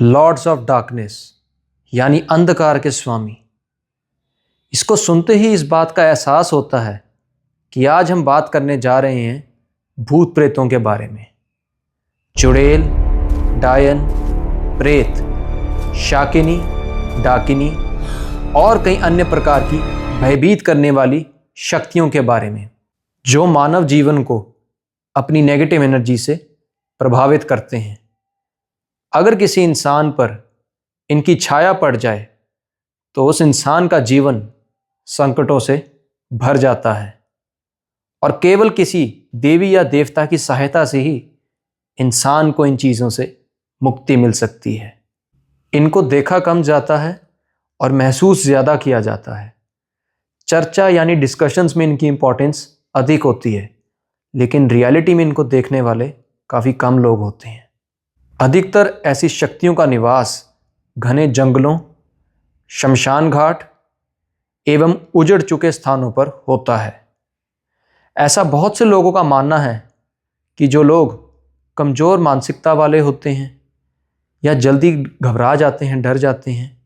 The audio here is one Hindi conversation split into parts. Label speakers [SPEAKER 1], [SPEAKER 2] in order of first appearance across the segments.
[SPEAKER 1] लॉर्ड्स ऑफ डार्कनेस यानी अंधकार के स्वामी। इसको सुनते ही इस बात का एहसास होता है कि आज हम बात करने जा रहे हैं भूत प्रेतों के बारे में। चुड़ैल, डायन, प्रेत, शाकिनी, डाकिनी और कई अन्य प्रकार की भयभीत करने वाली शक्तियों के बारे में, जो मानव जीवन को अपनी नेगेटिव एनर्जी से प्रभावित करते हैं। अगर किसी इंसान पर इनकी छाया पड़ जाए तो उस इंसान का जीवन संकटों से भर जाता है और केवल किसी देवी या देवता की सहायता से ही इंसान को इन चीज़ों से मुक्ति मिल सकती है। इनको देखा कम जाता है और महसूस ज़्यादा किया जाता है। चर्चा यानी डिस्कशंस में इनकी इम्पोर्टेंस अधिक होती है, लेकिन रियलिटी में इनको देखने वाले काफ़ी कम लोग होते हैं। अधिकतर ऐसी शक्तियों का निवास घने जंगलों, शमशान घाट एवं उजड़ चुके स्थानों पर होता है। ऐसा बहुत से लोगों का मानना है कि जो लोग कमज़ोर मानसिकता वाले होते हैं या जल्दी घबरा जाते हैं, डर जाते हैं,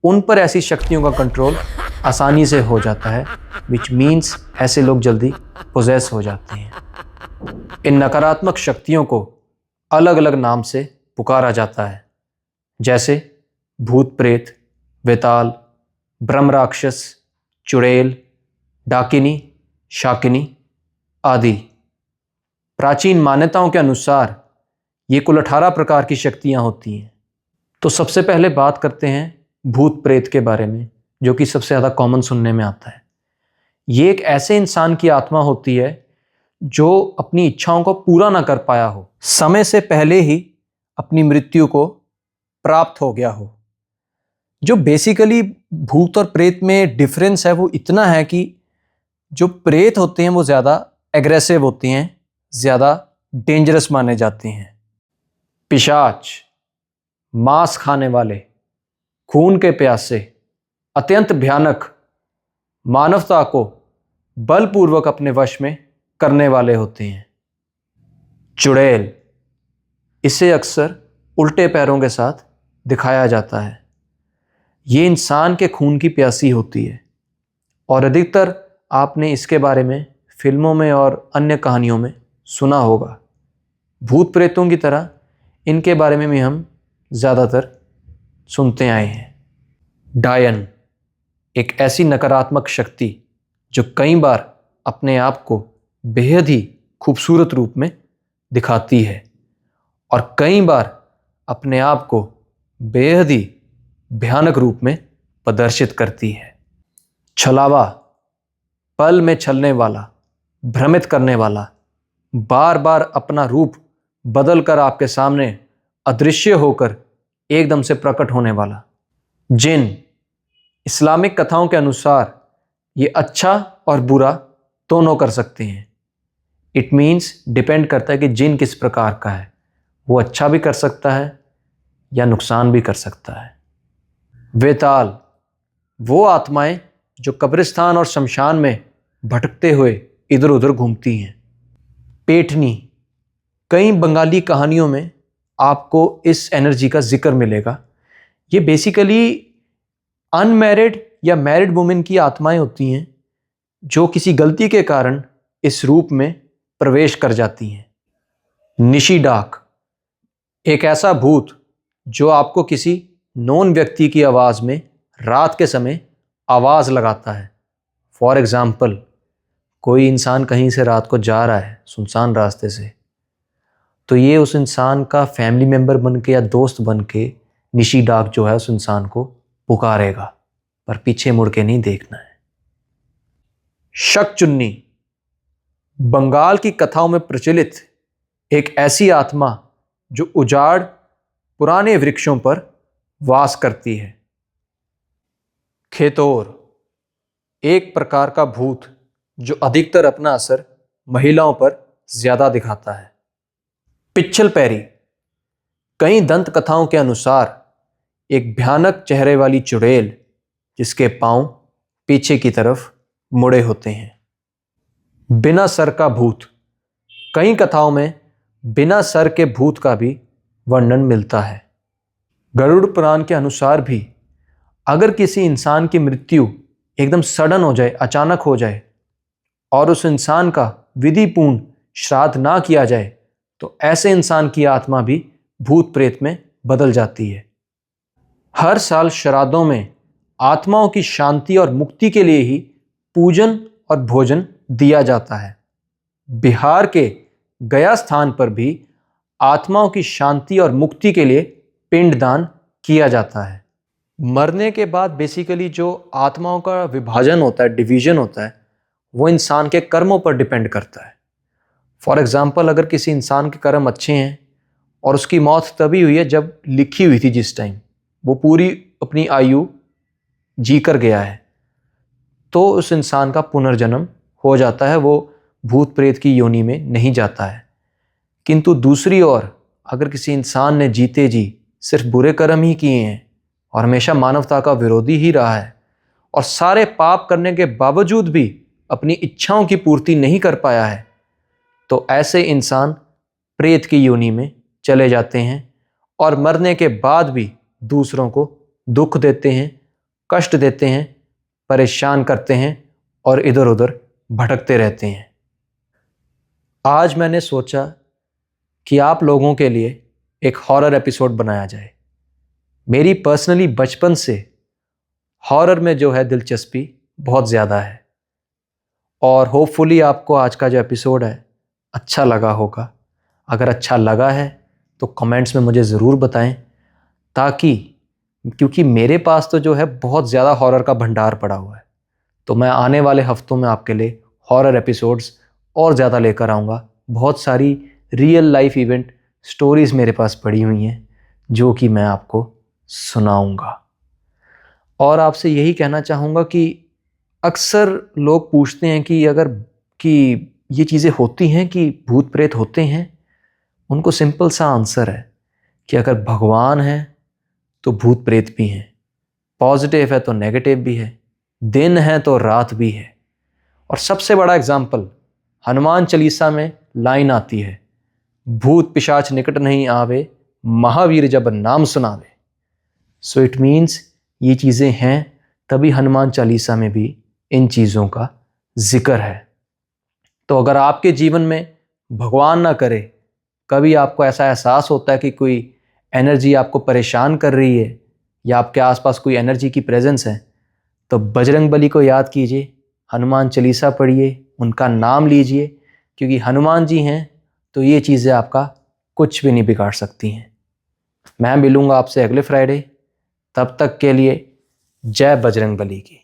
[SPEAKER 1] उन पर ऐसी शक्तियों का कंट्रोल आसानी से हो जाता है, विच मीन्स ऐसे लोग जल्दी पोजेस हो जाते हैं। इन नकारात्मक शक्तियों को अलग अलग नाम से पुकारा जाता है, जैसे भूत प्रेत, वेताल, ब्रह्म राक्षस, चुड़ैल, डाकिनी, शाकिनी आदि। प्राचीन मान्यताओं के अनुसार ये कुल 18 प्रकार की शक्तियाँ होती हैं। तो सबसे पहले बात करते हैं भूत प्रेत के बारे में, जो कि सबसे ज़्यादा कॉमन सुनने में आता है। ये एक ऐसे इंसान की आत्मा होती है जो अपनी इच्छाओं को पूरा ना कर पाया हो, समय से पहले ही अपनी मृत्यु को प्राप्त हो गया हो। जो बेसिकली भूत और प्रेत में डिफरेंस है वो इतना है कि जो प्रेत होते हैं वो ज़्यादा एग्रेसिव होते हैं, ज़्यादा डेंजरस माने जाते हैं। पिशाच, मांस खाने वाले, खून के प्यासे, अत्यंत भयानक, मानवता को बलपूर्वक अपने वश में करने वाले होते हैं। चुड़ैल, इसे अक्सर उल्टे पैरों के साथ दिखाया जाता है। ये इंसान के खून की प्यासी होती है और अधिकतर आपने इसके बारे में फिल्मों में और अन्य कहानियों में सुना होगा। भूत प्रेतों की तरह इनके बारे में भी हम ज़्यादातर सुनते आए हैं। डायन, एक ऐसी नकारात्मक शक्ति जो कई बार अपने आप को बेहद ही खूबसूरत रूप में दिखाती है और कई बार अपने आप को बेहद ही भयानक रूप में प्रदर्शित करती है। छलावा, पल में छलने वाला, भ्रमित करने वाला, बार बार अपना रूप बदल कर आपके सामने अदृश्य होकर एकदम से प्रकट होने वाला। जिन, इस्लामिक कथाओं के अनुसार ये अच्छा और बुरा दोनों कर सकते हैं। इट मीन्स डिपेंड करता है कि जिन किस प्रकार का है, वो अच्छा भी कर सकता है या नुकसान भी कर सकता है। वेताल, वो आत्माएं जो कब्रिस्तान और शमशान में भटकते हुए इधर उधर घूमती हैं। पेटनी, कई बंगाली कहानियों में आपको इस एनर्जी का जिक्र मिलेगा। ये बेसिकली अनमैरिड या मैरिड वुमेन की आत्माएं होती हैं जो किसी गलती के कारण इस रूप में प्रवेश कर जाती हैं। निशी डाक, एक ऐसा भूत जो आपको किसी नॉन व्यक्ति की आवाज़ में रात के समय आवाज़ लगाता है। फॉर एग्ज़ाम्पल, कोई इंसान कहीं से रात को जा रहा है सुनसान रास्ते से, तो ये उस इंसान का फैमिली मेम्बर बन के या दोस्त बन के निशी डाक जो है उस इंसान को पुकारेगा, पर पीछे मुड़ के नहीं देखना है। शक चुन्नी, बंगाल की कथाओं में प्रचलित एक ऐसी आत्मा जो उजाड़ पुराने वृक्षों पर वास करती है। खेतोर, एक प्रकार का भूत जो अधिकतर अपना असर महिलाओं पर ज्यादा दिखाता है। पिच्छल पैरी, कई दंत कथाओं के अनुसार एक भयानक चेहरे वाली चुड़ैल जिसके पांव पीछे की तरफ मुड़े होते हैं। बिना सर का भूत, कई कथाओं में बिना सर के भूत का भी वर्णन मिलता है। गरुड़ पुराण के अनुसार भी अगर किसी इंसान की मृत्यु एकदम सडन हो जाए, अचानक हो जाए, और उस इंसान का विधिपूर्ण श्राद्ध ना किया जाए, तो ऐसे इंसान की आत्मा भी भूत प्रेत में बदल जाती है। हर साल श्राद्धों में आत्माओं की शांति और मुक्ति के लिए ही पूजन और भोजन दिया जाता है। बिहार के गया स्थान पर भी आत्माओं की शांति और मुक्ति के लिए पिंडदान किया जाता है। मरने के बाद बेसिकली जो आत्माओं का विभाजन होता है, डिवीजन होता है, वो इंसान के कर्मों पर डिपेंड करता है। फॉर एग्जाम्पल, अगर किसी इंसान के कर्म अच्छे हैं और उसकी मौत तभी हुई है जब लिखी हुई थी, जिस टाइम वो पूरी अपनी आयु जी कर गया है, तो उस इंसान का पुनर्जन्म हो जाता है, वो भूत प्रेत की योनि में नहीं जाता है। किंतु दूसरी ओर अगर किसी इंसान ने जीते जी सिर्फ बुरे कर्म ही किए हैं और हमेशा मानवता का विरोधी ही रहा है और सारे पाप करने के बावजूद भी अपनी इच्छाओं की पूर्ति नहीं कर पाया है, तो ऐसे इंसान प्रेत की योनि में चले जाते हैं और मरने के बाद भी दूसरों को दुख देते हैं, कष्ट देते हैं, परेशान करते हैं और इधर उधर भटकते रहते हैं। आज मैंने सोचा कि आप लोगों के लिए एक हॉरर एपिसोड बनाया जाए। मेरी पर्सनली बचपन से हॉरर में जो है दिलचस्पी बहुत ज़्यादा है और होपफुली आपको आज का जो एपिसोड है अच्छा लगा होगा। अगर अच्छा लगा है तो कमेंट्स में मुझे ज़रूर बताएं, ताकि क्योंकि मेरे पास तो जो है बहुत ज़्यादा हॉरर का भंडार पड़ा हुआ है, तो मैं आने वाले हफ्तों में आपके लिए हॉरर एपिसोड्स और ज़्यादा लेकर आऊँगा। बहुत सारी रियल लाइफ इवेंट स्टोरीज़ मेरे पास पड़ी हुई हैं जो कि मैं आपको सुनाऊँगा। और आपसे यही कहना चाहूँगा कि अक्सर लोग पूछते हैं कि ये चीज़ें होती हैं, कि भूत प्रेत होते हैं। उनको सिंपल सा आंसर है कि अगर भगवान है तो भूत प्रेत भी हैं, पॉजिटिव है तो नेगेटिव भी है, दिन है तो रात भी है। और सबसे बड़ा एग्जाम्पल हनुमान चालीसा में लाइन आती है, भूत पिशाच निकट नहीं आवे, महावीर जब नाम सुनावे। सो इट मीन्स ये चीज़ें हैं, तभी हनुमान चालीसा में भी इन चीज़ों का जिक्र है। तो अगर आपके जीवन में भगवान ना करे कभी आपको ऐसा एहसास होता है कि कोई एनर्जी आपको परेशान कर रही है या आपके आसपास कोई एनर्जी की प्रेजेंस है, तो बजरंग बली को याद कीजिए, हनुमान चालीसा पढ़िए, उनका नाम लीजिए, क्योंकि हनुमान जी हैं तो ये चीज़ें आपका कुछ भी नहीं बिगाड़ सकती हैं। मैं मिलूँगा आपसे अगले फ्राइडे, तब तक के लिए जय बजरंग बली की।